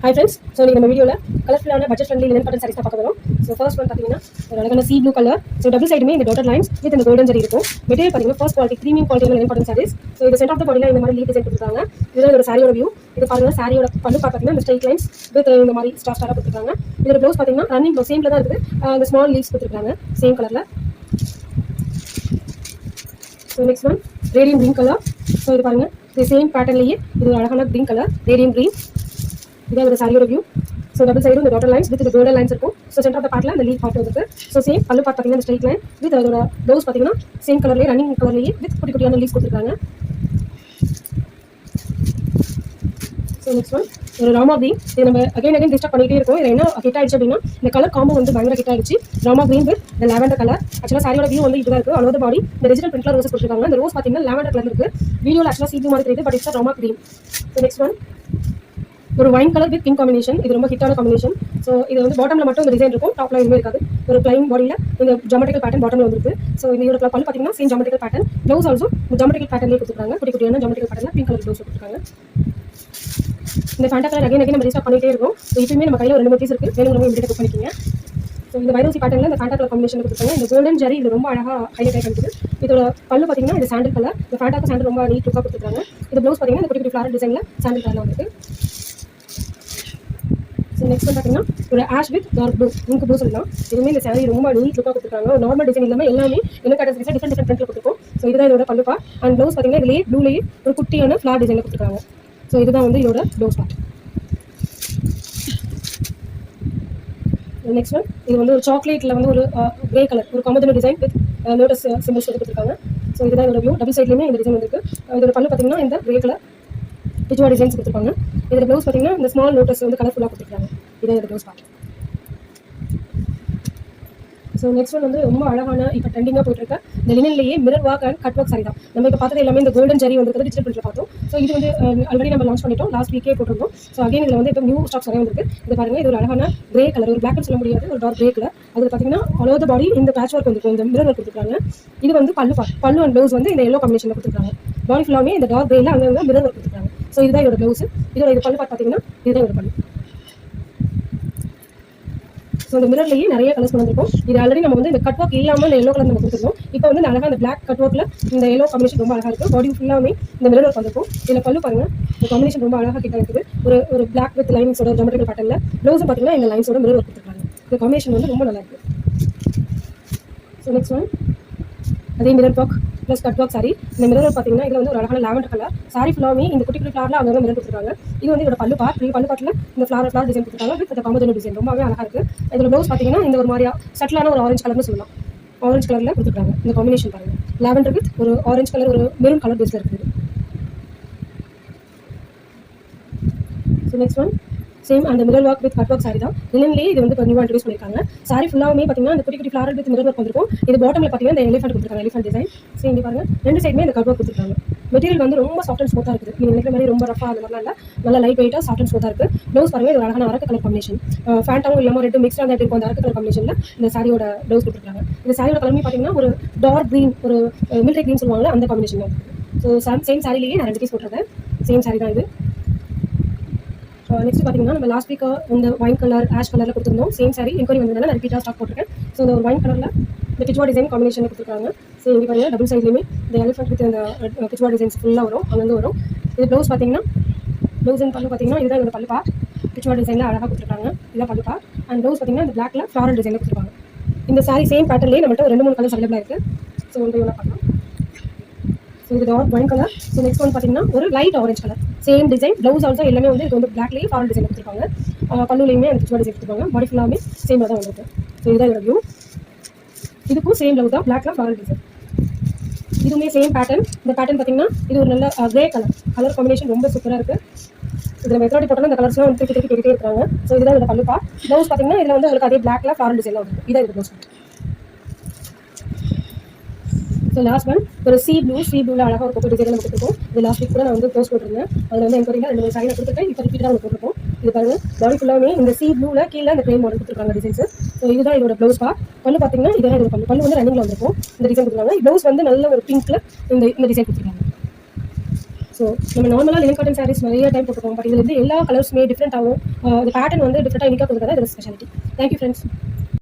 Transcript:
Hi friends, so நம்ம வீடியோல கலர்ஃபுல்லான budget friendly linen cotton sarees தான் பார்க்க போறோம். So first one பாத்தீங்கன்னா ஒரு அழகான sea blue color. So double side மே இந்த dotted lines with இந்த golden ஜரி இருக்கும். மெட்டீரியல் பாத்தீங்கன்னா first quality premium quality linen cotton sarees. So இது சென்டர் ஆஃப் தி பாடில இந்த மாதிரி லீப் டிசைன் கொடுத்திருக்காங்க. இதுல ஒரு சாரியோட வியூ. இது பாருங்க சாரியோட பல்லு பாத்தீங்கன்னா இந்த ஸ்ட்ரைட் லைன்ஸ் with இந்த மாதிரி ஸ்டார் ஸ்டாரா கொடுத்திருக்காங்க. இதோட ப்ளவுஸ் பாத்தீங்கன்னா ரன்னிங் ப்ளவுஸ் சேம்ல தான் இருக்குது. அந்த ஸ்மால் லீவ்ஸ் கொடுத்திருக்காங்க சேம் கலர்ல. So next one radium green color. So இது பாருங்க இந்த சேம் பேட்டர்ன்லயே இது ஒரு அழகான green color radium green. இதான் ஒரு சாரியோட view. So double side the dotted lines with the golden lines இருக்கும். So center of the part la the leaf part இருக்கு. So same பல்லு part பாத்தீங்கன்னா இந்த straight line with அதோட blouse பாத்தீங்கன்னா same கலர்லயே ரன்னிங் கலர்லயே with குட்டி குட்டியான லீவ்ஸ் கொடுத்திருக்காங்க. So next one ஒரு ராமா green. இது நம்ம again டிஸ்டர்ப் பண்ணிட்டே இருக்கோம். இது என்ன ஹிட் ஆயிடுச்சு அப்படினா இந்த கலர் காம்போ வந்து பயங்கர ஹிட் ஆயிடுச்சு. Rama green with the lavender color. Actually சாரியோட வியூ வந்து இதுதான் இருக்கு. all over the body the digital printல ரோசஸ் கொடுத்திருக்காங்க. இந்த ரோஸ் பாத்தீங்கன்னா lavender கலர் இருக்கு. வீடியோல actually see blue மாதிரி தெரியுது but it's a ராமா green. So next one ஒரு wine colour with pink combination. இது ரொம்ப ஹிட்டான காம்பினேஷன். ஸோ இது வந்து பாட்டம்ல மட்டும் இந்த டிசைன் இருக்கும், டாப்ல எதுவுமே இருக்காது. ஒரு பிளைன் பாடியில் இந்த ஜாமெட்ரிக்கல் பேட்டர்ன் பாட்டம்ல வந்துருக்கு. ஸோ இதோட பல்லு பார்த்தீங்கன்னா same geometrical pattern. Blouse also இந்த ஜாமெட்ரிக்கல் பேட்டர்ன்லேயே கொடுத்துருக்காங்க. குட்டி குட்டியான ஜாமெட்ரிக்கல் பேட்டர்ல பிங்க் கலர் ப்ளவுஸ் கொடுத்துருக்காங்க. இந்த ஃபேண்டா கலர் அகைன் நம்ம ரீஸ்டாக் பண்ணிட்டே இருக்கும். ஸோ இப்பயுமே நம்ம கையில் ஒரு 2 பீஸ் இருக்கு. வேணுங்கிறவங்க இமீடியேட் புக் பண்ணிக்கோங்க. ஸோ இந்த வைரோசி பேட்டர்ல இந்த ஃபேண்டா கலர் காம்பினேஷன் கொடுத்துருக்காங்க. இந்த கோல்டன் ஜரி இது ரொம்ப அழகாக ஹைலைட் ஆகி காமிக்குது. இதோட பல்லு பார்த்தீங்கன்னா இது சாண்டல் கலர். இந்த ஃபேண்டாக்கு சாண்டல் ரொம்ப நீட் லுக்காக கொடுத்துருக்காங்க. இது ப்ளவுஸ் பார்த்தீங்கன்னா இந்த குட்டி குட்டி ஃப்ளாரல் டிசைனில் சாண்டல் கலர்ல வந்துருக்கு. நெக்ஸ்ட் பார்த்தீங்கன்னா ஒரு ash with dark blue ink blue சொல்லலாம். இதுவுமே இந்த சாரி ரொம்ப நீட் லுக்காக கொடுத்துருக்காங்க. ஒரு நார்மல் டிசைன் இல்லாமல் எல்லாமே என்ன காட்டன் சாரீஸ் டிஃப்ரெண்ட் பிரிண்ட்ல கொடுத்துருக்கோம். ஸோ இதுதான் இதோட பல்லு பார்ட். அண்ட் ப்ளவுஸ் பார்த்தீங்கன்னா இதுலேயே ப்ளூலேயே ஒரு குட்டியான ஃப்ளார் டிசைனில் கொடுத்துருக்காங்க. ஸோ இதுதான் வந்து இதோட ப்ளவுஸ் பார்ட். நெக்ஸ்ட் ஒன் இது வந்து ஒரு சாக்லேட்டில் வந்து ஒரு கிரே கலர் ஒரு competitive design with lotus symbols கொடுத்துருக்காங்க. ஸோ இதுதான் இதோட வியூ. டபுள் சைட்லேயுமே இந்த டிசைன் வந்துருக்கு. இதோட பல்லு பார்த்தீங்கன்னா இந்த கிரே கலர் பிஜுவா டிசைன்ஸ் கொடுத்துருப்பாங்க. இதில் ப்ளவுஸ் பார்த்தீங்கன்னா இந்த ஸ்மால் லோட்டஸ் வந்து கலர்ஃபுல்லாக கொடுத்துருக்காங்க. இதான் இதோட blouse part. So next one வந்து ரொம்ப அழகான இப்போ ட்ரெண்டிங்காக போயிட்டு இருக்க இந்த லினன்லேயே mirror work and cut work sari தான். நம்ம இப்போ பார்த்தது எல்லாமே இந்த கோல்டன் ஜரி வந்து டிஜிட்டல் பிரிண்ட்ல பார்த்தோம். ஸோ இது வந்து ஆல்ரெடி நம்ம லான்ச் பண்ணிட்டோம், லாஸ்ட் வீக்கே போட்டிருந்தோம். ஸோ அகைன் இதில் வந்து இப்போ நியூ ஸ்டாக்ஸ் நிறைய வந்துருக்கு. இது பாருங்க இது ஒரு அழகான கிரே கலர், ஒரு பிளாக் சொல்ல முடியாது, ஒரு டார்க் கிரே கலர். அது பார்த்தீங்கன்னா ஆல் ஓவர் தி பாடி இந்த பேட்ச் ஒர்க் வந்துருக்கும், இந்த மிரர் ஒர்க் கொடுத்துருக்காங்க. இது வந்து பல்லு அண்ட் ப்ளவுஸ் வந்து இந்த எல்லோ காம்பினேஷனில் கொடுத்துருக்காங்க. பாடி ஃபுல்லாமே இந்த டார்க் கிரேல அங்கே மிரர் ஒர்க் கொடுத்துருக்காங்க. ஸோ இதுதான் இதோட ப்ளவுஸ். இதோட இது பல்லு பார்த்தீங்கன்னா இதுதான் இதோட பல்லு. ஸோ இந்த மிரர்லேயே நிறைய கலர்ஸ் கொண்டு வந்திருக்கும். இது ஆல்ரெடி நம்ம வந்து இந்த கட் ஒர்க் இல்லாமல் இந்த எல்லோ கலர் நம்ம கொடுத்துருக்கோம். இப்போ வந்து அழகாக அந்த பிளாக் கட் ஒர்க்கில் இந்த எல்லோ காம்பினேஷன் ரொம்ப அழகாக இருக்குது. பாடி ஃபுல்லாமே இந்த மிரர் ஒர்க் வந்திருக்கும். இதில் பல்லு பாருங்கள், இந்த காம்பினேஷன் ரொம்ப அழகாக கிட்ட இருக்குது. ஒரு பிளாக் வித் லைன்ஸோட ஜாமெட்ரிக்கல் பேட்டர்னில் ப்ளவுஸும் பார்த்தீங்கன்னா இந்த லைன்ஸோட மிரர் ஒர்க் கொடுத்துருக்காங்க. இந்த காம்பினேஷன் வந்து ரொம்ப நல்லா இருக்குது. ஸோ நெக்ஸ்ட் ஒன் அதே mirror work plus cut work sorry. இந்த மிரர் பார்த்தீங்கன்னா இதில் வந்து ஒரு அழகான லாவெண்டர் கலர் சாரி ஃபுல்லாமே இந்த குட்டி குட்டி ஃப்ளாரில் அங்கே மிரர் கொடுத்துருக்காங்க. இது வந்து இதோட பல்லு பார்ட். பல்லு பார்ட்டில் இந்த ஃப்ளார் டிசைன் கொடுத்துருக்காங்க வித் இந்த காம்படிட்டிவ் டிசைன் ரொம்பவே அழகாக இருக்குது. இதோட ப்ளவுஸ் பார்த்தீங்கன்னா இந்த ஒரு மாதிரியா சட்டிலான ஒரு ஆரஞ்சு கலர்னு சொல்லலாம். ஆரஞ்சு கலரில் கொடுத்துருக்காங்க. இந்த காம்பினேஷன் பாருங்கள், லாவெண்டர் வித் ஒரு ஆரஞ்சு கலர், ஒரு மெரூன் கலர் பேஸில் இருக்குது. ஸோ நெக்ஸ்ட் ஒன் சேம் அந்த mirror work with cut work sari தான். லினன்லேயே இது வந்து நியூவாக இன்ட்ரடியூஸ் பண்ணியிருக்காங்க. சாரி ஃபுல்லாமே பார்த்தீங்கன்னா இந்த குட்டி குட்டி ஃப்ளாரல் வித் மிரர் ஒர்க் வந்திருக்கும். இது பாட்டமில் பார்த்தீங்கன்னா இந்த எலிஃபென்ட் கொடுத்துருக்காங்க, எலிஃபென்ட் டிசைன். ஸோ இங்கே பாருங்கள் ரெண்டு சைடுமே இந்த கட் ஒர்க் கொடுத்துருக்காங்க. மெட்டீரியல் வந்து ரொம்ப சாஃப்ட் அண்ட் ஸ்மூத்தாக இருக்குது. நீங்கள் நினைக்கிற மாதிரி ரொம்ப ரஃபாக அந்த மாதிரிலாம் இல்லை, நல்லா லைட் வெயிட்டாக சாஃப்ட் அண்ட் ஸ்மூத்தாக இருக்குது. ப்ளவுஸ் பாருங்கள், இது அழகான அரக்கு கலர் காம்பினேஷன். ஃபேண்டாவும் இல்லாமல் ரெண்டு மிக்ஸ்டாக தான் இருக்கும். அந்த அரக்கு கலர் காம்பினேஷனில் இந்த சாரியோட ப்ளவுஸ் கொடுத்துருக்காங்க. இந்த சாரியோட கலருமே பார்த்தீங்கன்னா ஒரு டார்க் க்ரீன், ஒரு மில்ட்ரி க்ரீன் சொல்லுவாங்க, அந்த காம்பினேஷன் தான். ஸோ சேம் சாரிலேயே நான் 2 பீஸ் போட்டிருக்கேன். சேம் சாரி தான் இது. நெக்ஸ்ட் பார்த்தீங்கன்னா நம்ம லாஸ்ட் வீக் இந்த ஒயின் கலர் ஆஷ் கலரில் கொடுத்துருந்தோம். சேம் சாரி என்கொயரி வந்ததுனால நான் ரிப்பீட்டாக ஸ்டாக் போட்டிருக்கேன். ஸோ இந்த ஒரு ஒயின் கலரில் இந்த கிச்வா டிசைன் காம்பினேஷன் கொடுத்துருக்காங்க. ஸோ இங்கே பாருங்கள் டபுள் சைட்லேயுமே இந்த எலிஃபென்ட் வித் இந்த கிச்வா டிசைன்ஸ் ஃபுல்லாக வரும், அங்கங்கே வரும். இது ப்ளவுஸ் பார்த்தீங்கன்னா ப்ளவுஸ் அண்ட் பல்லு பார்த்தீங்கன்னா இதுதான் இதோட பல்லு பார்ட். கிச்வா டிசைனில் அழகாக கொடுத்துருக்காங்க. இதான் பல்லு பார்ட். அண்ட் ப்ளவுஸ் பார்த்தீங்கன்னா இந்த பிளாக்ல ஃப்ளாரல் டிசைனில் கொடுத்துருக்காங்க. இந்த சாரி சேம் பேட்டர்லேயே நம்மகிட்ட ஒரு 2-3 கலர்ஸ் அவைலபிளாக இருக்குது. ஸோ ஒன்று இவ்வளோ பார்க்கலாம். ஸோ இது dark wine colour. So next one பார்த்தீங்கன்னா ஒரு light orange colour, same design. Blouse also எல்லாமே வந்து இது வந்து பிளாக்லேயே ஃபாரல் டிசைன் கொடுத்துருக்காங்க. பல்லுலேயுமே அந்த கிச்வா டிசைன் கொடுத்துருக்காங்க. பாடி ஃபுல்லாமே சேமாக தான் வந்துருக்கு. ஸோ இதுதான் இதோட வியூ. இதுக்கும் சேம் ப்ளவுஸ் தான், பிளாக்ல ஃபாரல் டிசைன். இதுவுமே சேம் பேட்டர்ன். இந்த பேட்டர்ன் பார்த்தீங்கன்னா இது ஒரு நல்ல கிரே கலர் காம்பினேஷன் ரொம்ப சூப்பராக இருக்குது. இதில் நம்ம எத்தனை போட்டோம்னா இந்த கலர்ஸ்லாம் வந்து திருப்பி கேட்டுகிட்டே இருக்காங்க. ஸோ இதுதான் இதோட பல்லு பார்ட். ப்ளவுஸ் பார்த்தீங்கன்னா இதில் வந்து உங்களுக்கு அதே பிளாக்ல ஃபாரல் டிசைன்லாம் வந்துருக்கு. இதான் இது ப்ளவுஸ். ஸோ லாஸ்ட் ஒன் ஒரு சி ப்ளூவில் அழகாக ஒரு டிசைன் நம்ம கொடுத்துருக்கோம். இது லாஸ்ட் வீக் கூட நான் வந்து போஸ்ட் போட்டிருந்தேன். அதில் வந்து என்கொயரியில் 2 சாரி நான் கொடுத்துருக்கேன். இப்போ ரிப்பீட்டாக நம்ம போட்டிருக்கோம். இது பாருங்கள், பாடி ஃபுல்லாமே இந்த சி ப்ளூவில் கீழே இந்த க்ரே மாடல் கொடுத்துருக்காங்க டிசைன்ஸ். ஸோ இதுதான் இதோட ப்ளவுஸ் பார்ட். பல்லு பார்த்தீங்கன்னா இதுதான் இதோட பல்லு வந்து ரன்னிங்கில் வந்திருக்கும். இந்த டிசைன் கொடுத்துருக்காங்க. ப்ளவுஸ் வந்து நல்ல ஒரு பிங்க்கில் இந்த டிசைன் கொடுத்துருக்காங்க. ஸோ நம்ம நார்மலாக லினன் காட்டன் சாரீஸ் நிறைய டைம் போட்டுருக்கோம். பட் இதில் வந்து எல்லா கலர்ஸுமே டிஃப்ரெண்ட் ஆகும். இந்த பேட்டர்ன் வந்து டிஃப்ரெண்ட்டாக யூனிக்காக கொடுக்குறதா இதோட ஸ்பெஷாலிட்டி. Thank you friends.